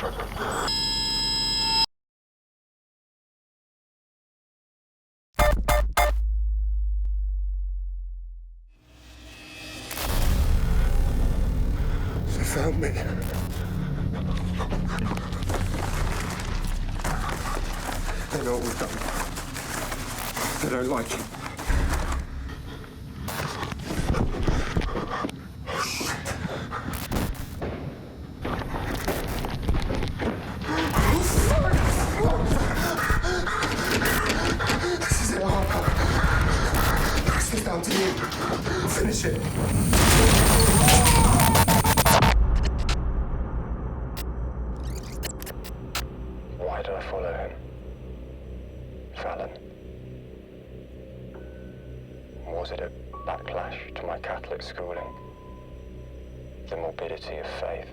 They found me. They know what we've done. They don't like it. This is it, Harper. The rest is down to you. Finish it. Why did I follow him? Fallon. Was it a backlash to my Catholic schooling? The morbidity of faith?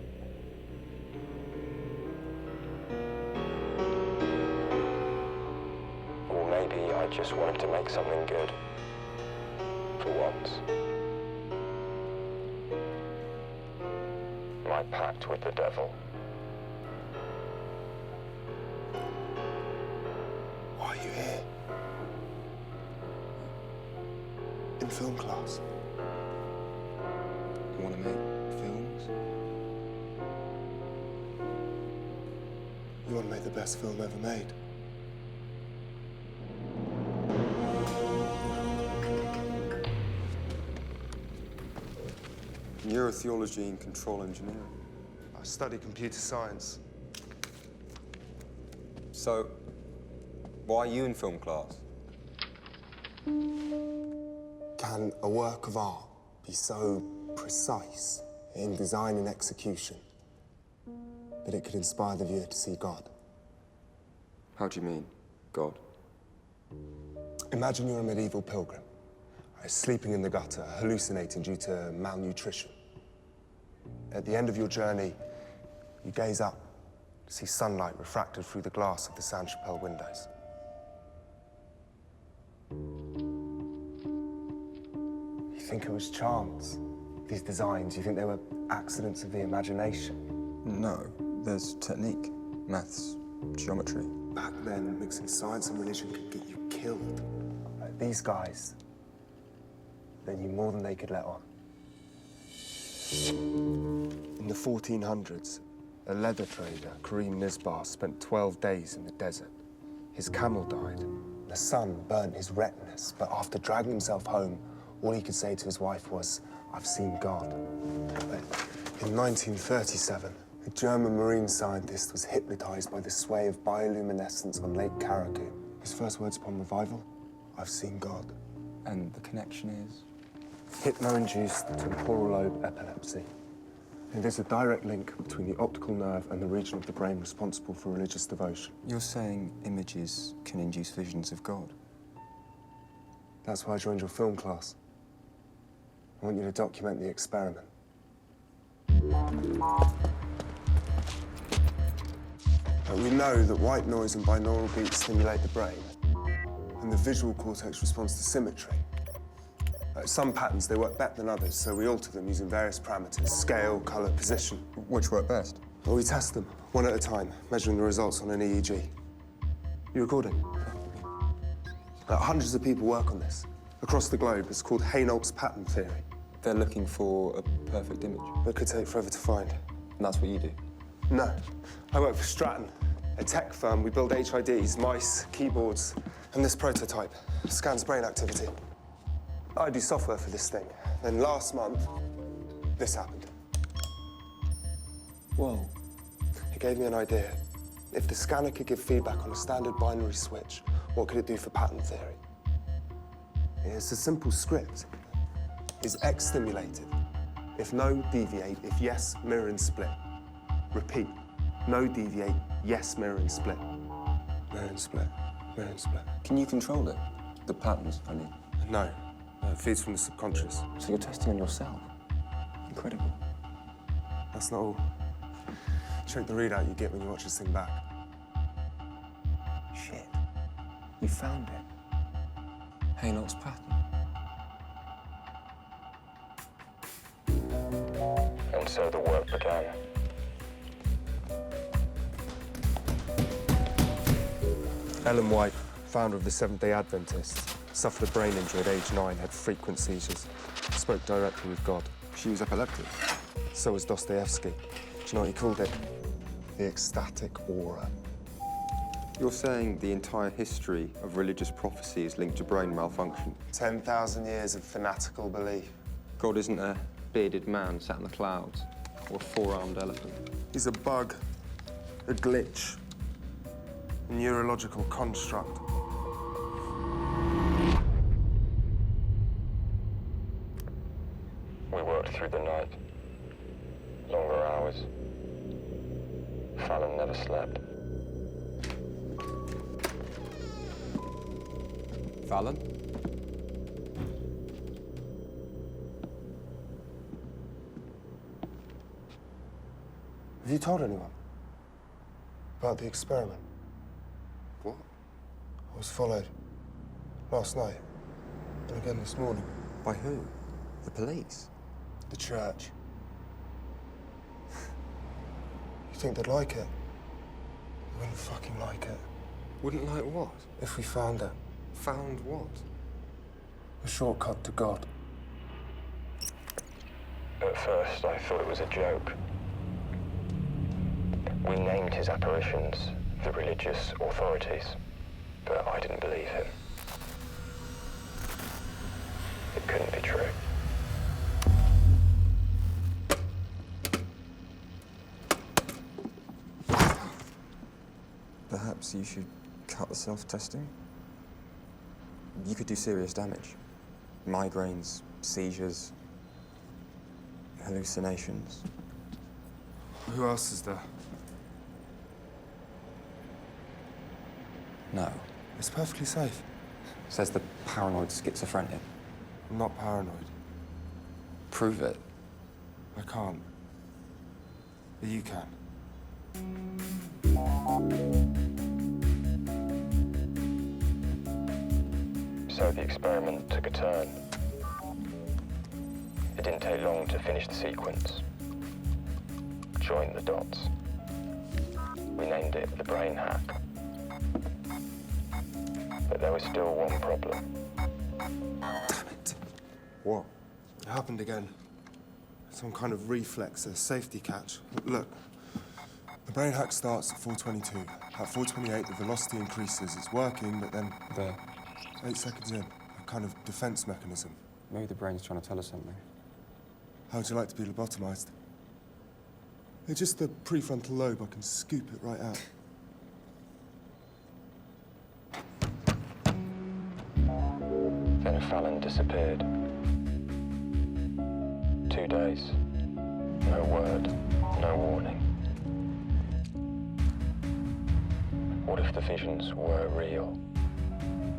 Or maybe I just wanted to make something good. For once. My pact with the devil. Why are you here? In film class. You want to make films? You want to make the best film ever made. Neurotheology and control engineering. I study computer science. So, why are you in film class? Can a work of art be so precise in design and execution that it could inspire the viewer to see God? How do you mean, God? Imagine you're a medieval pilgrim, sleeping in the gutter, hallucinating due to malnutrition. At the end of your journey, you gaze up to see sunlight refracted through the glass of the Sainte-Chapelle windows. You think it was chance, these designs? You think they were accidents of the imagination? No, there's technique, maths, geometry. Back then, mixing science and religion could get you killed. These guys, they knew more than they could let on. In the 1400s, a leather trader, Karim Nisbar, spent 12 days in the desert. His camel died. The sun burnt his retinas, but after dragging himself home, all he could say to his wife was, "I've seen God." But in 1937, a German marine scientist was hypnotized by the sway of bioluminescence on Lake Karakum. His first words upon revival, "I've seen God." And the connection is? Hypno-induced temporal lobe epilepsy. And there's a direct link between the optical nerve and the region of the brain responsible for religious devotion. You're saying images can induce visions of God? That's why I joined your film class. I want you to document the experiment. We know that white noise and binaural beats stimulate the brain, and the visual cortex responds to symmetry. Some patterns, they work better than others, so we alter them using various parameters: scale, color, position. Which work best? Well, we test them, one at a time, measuring the results on an EEG. You recording? Hundreds of people work on this. Across the globe, it's called Hainault's pattern theory. They're looking for a perfect image. It could take forever to find. And that's what you do? No. I work for Stratton, a tech firm. We build HIDs, mice, keyboards, and this prototype scans brain activity. I do software for this thing. Then last month, this happened. Whoa. It gave me an idea. If the scanner could give feedback on a standard binary switch, what could it do for pattern theory? It's a simple script. Is X stimulated? If no, deviate. If yes, mirror and split. Repeat. No, deviate. Yes, mirror and split. Mirror and split. Mirror and split. Can you control it? The patterns, I mean. No. It feeds from the subconscious. So you're testing on yourself? Incredible. That's not all. Check the readout you get when you watch this thing back. Shit. You found it. Hainault's pattern. And so the work began. Ellen White, founder of the Seventh-day Adventists, suffered a brain injury at age 9, had frequent seizures, spoke directly with God. She was epileptic. So was Dostoevsky. Do you know what he called it? The ecstatic aura. You're saying the entire history of religious prophecy is linked to brain malfunction? 10,000 years of fanatical belief. God isn't a bearded man sat in the clouds, or a four-armed elephant. He's a bug, a glitch, a neurological construct. We worked through the night. Longer hours. Fallon never slept. Fallon? Have you told anyone about the experiment? What? I was followed last night and again this morning. By who? The police? The church. You think they'd like it? They wouldn't fucking like it. Wouldn't like what? If we found it. Found what? A shortcut to God. At first, I thought it was a joke. We named his apparitions the religious authorities, but I didn't believe him. It couldn't be true. Perhaps you should cut the self-testing? You could do serious damage. Migraines, seizures, hallucinations. Who else is there? No. It's perfectly safe. Says the paranoid schizophrenic. I'm not paranoid. Prove it. I can't. But you can. So the experiment took a turn. It didn't take long to finish the sequence. Join the dots. We named it the brain hack. But there was still one problem. Damn it. What? It happened again. Some kind of reflex, a safety catch. Look, the brain hack starts at 4:22. At 4:28, the velocity increases. It's working, but then There. 8 seconds in, a kind of defense mechanism. Maybe the brain's trying to tell us something. How would you like to be lobotomized? It's just the prefrontal lobe. I can scoop it right out. Then Fallon disappeared. 2 days. No word, no warning. What if the visions were real?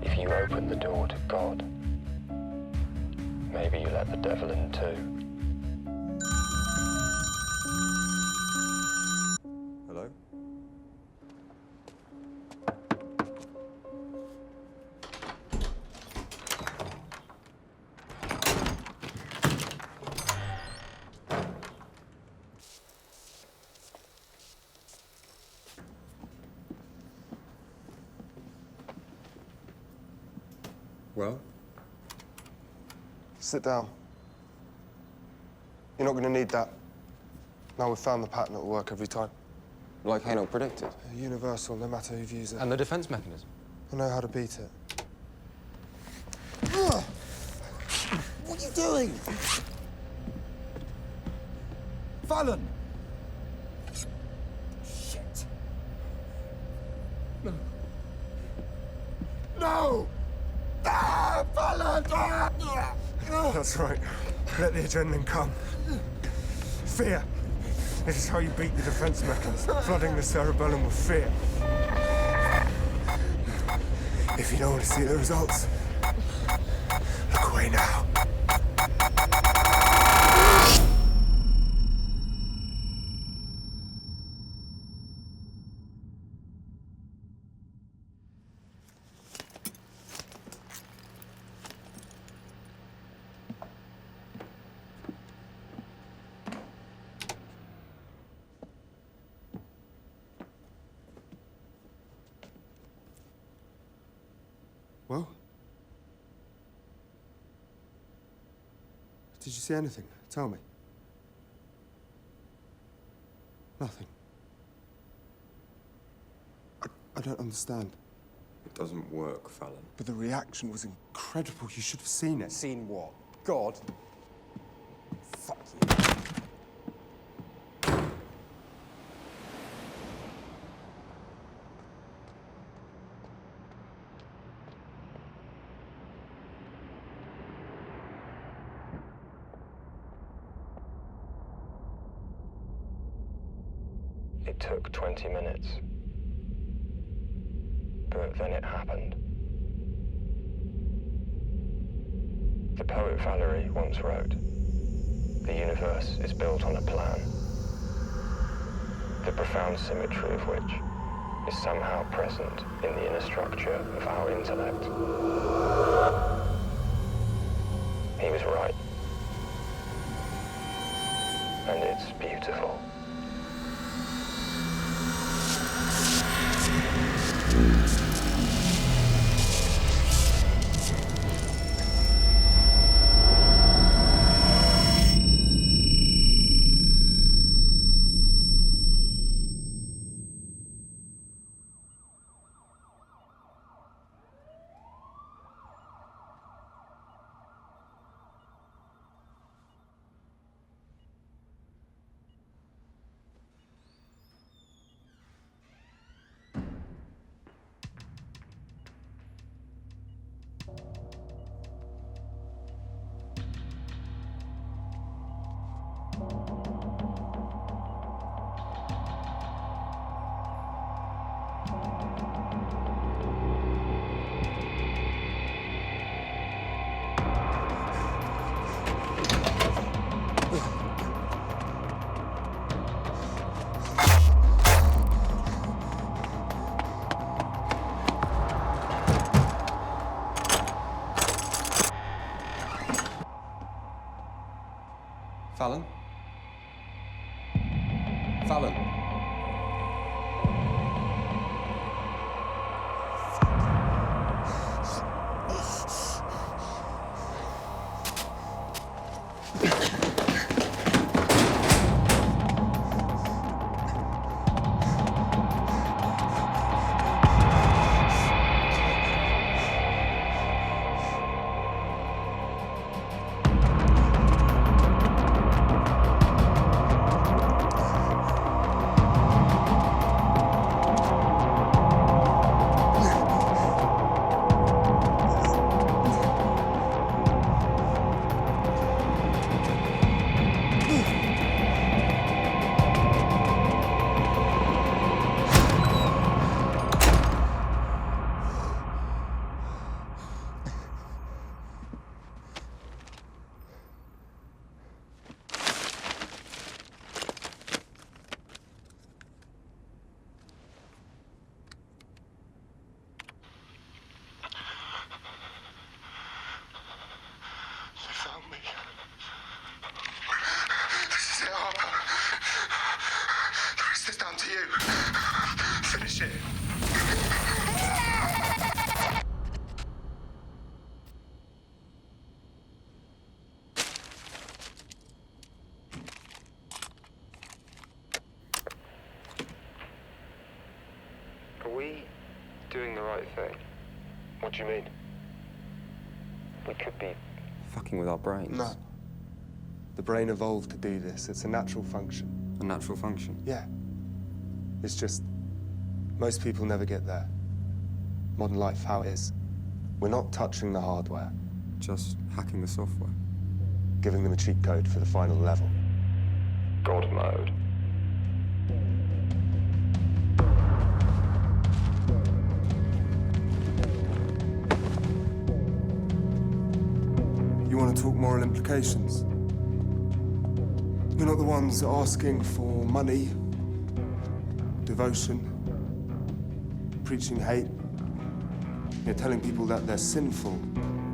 If you open the door to God, maybe you let the devil in too. Hello? Well? Sit down. You're not going to need that. Now we've found the pattern that will work every time. Like Haynock predicted. Universal, no matter who views it. And the defense mechanism? I know how to beat it. What are you doing? Fallon! Shit. No! Ah, Fallon! Ah! That's right. Let the adrenaline come. Fear. This is how you beat the defense mechanism, flooding the cerebellum with fear. If you don't want to see the results, look away now. Well? Did you see anything? Tell me. Nothing. I don't understand. It doesn't work, Fallon. But the reaction was incredible. You should have seen it. Seen what? God? Fuck you. It took 20 minutes. But then it happened. The poet Valerie once wrote, "The universe is built on a plan, the profound symmetry of which is somehow present in the inner structure of our intellect." He was right. And it's beautiful. Fallon? Fallon? Finish it. Are we doing the right thing? What do you mean? We could be... Fucking with our brains. No. The brain evolved to do this. It's a natural function. A natural function. Yeah. It's just, most people never get there. Modern life, how it is. We're not touching the hardware, Just hacking the software. giving them a cheat code for the final level. God mode. You want to talk moral implications? You're not the ones asking for money, devotion, preaching hate. You're telling people that they're sinful,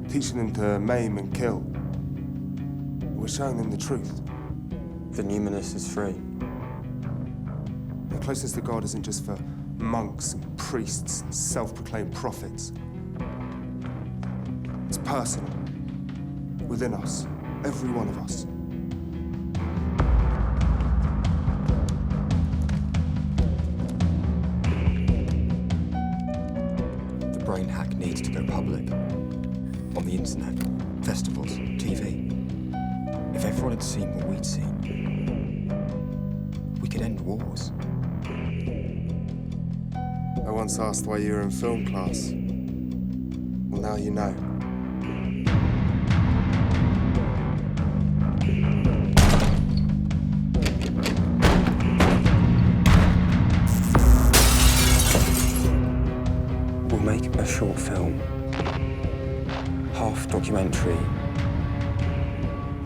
teaching them to maim and kill. We're showing them the truth. The numinous is free. The closeness to God isn't just for monks and priests and self-proclaimed prophets. It's personal. Within us. Every one of us. The brain hack needs to go public. On the internet, festivals, TV. If everyone had seen what we'd seen, we could end wars. I once asked why you were in film class. Well, now you know. We'll make a short film. Half documentary,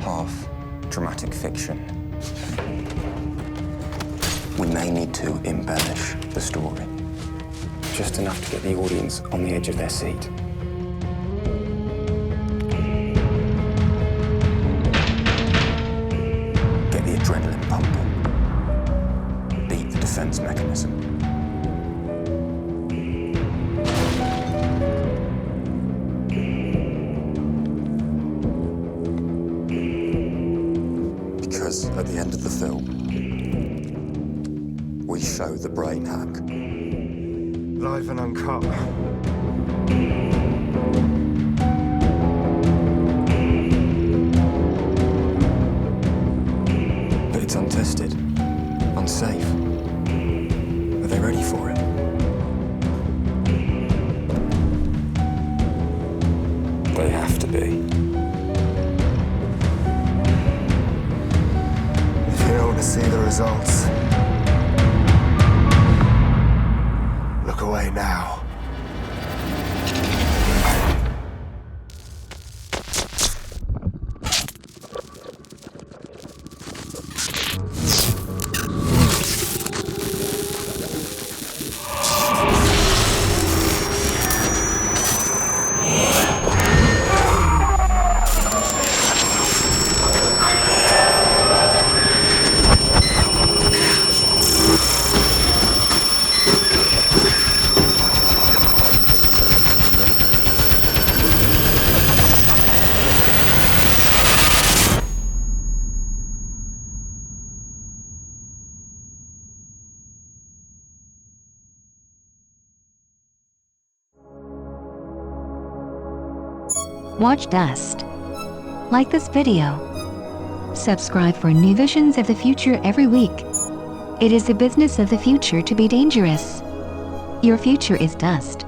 half dramatic fiction. We may need to embellish the story. Just enough to get the audience on the edge of their seat. Get the adrenaline pumping. Beat the defense mechanism. Because at the end of the film, we show the brain hack. Live and uncut. But it's untested, unsafe. Are they ready for it? They have to be. If you don't want to see the results, look away now. Watch Dust. Like this video. Subscribe for new visions of the future every week. It is the business of the future to be dangerous. Your future is dust.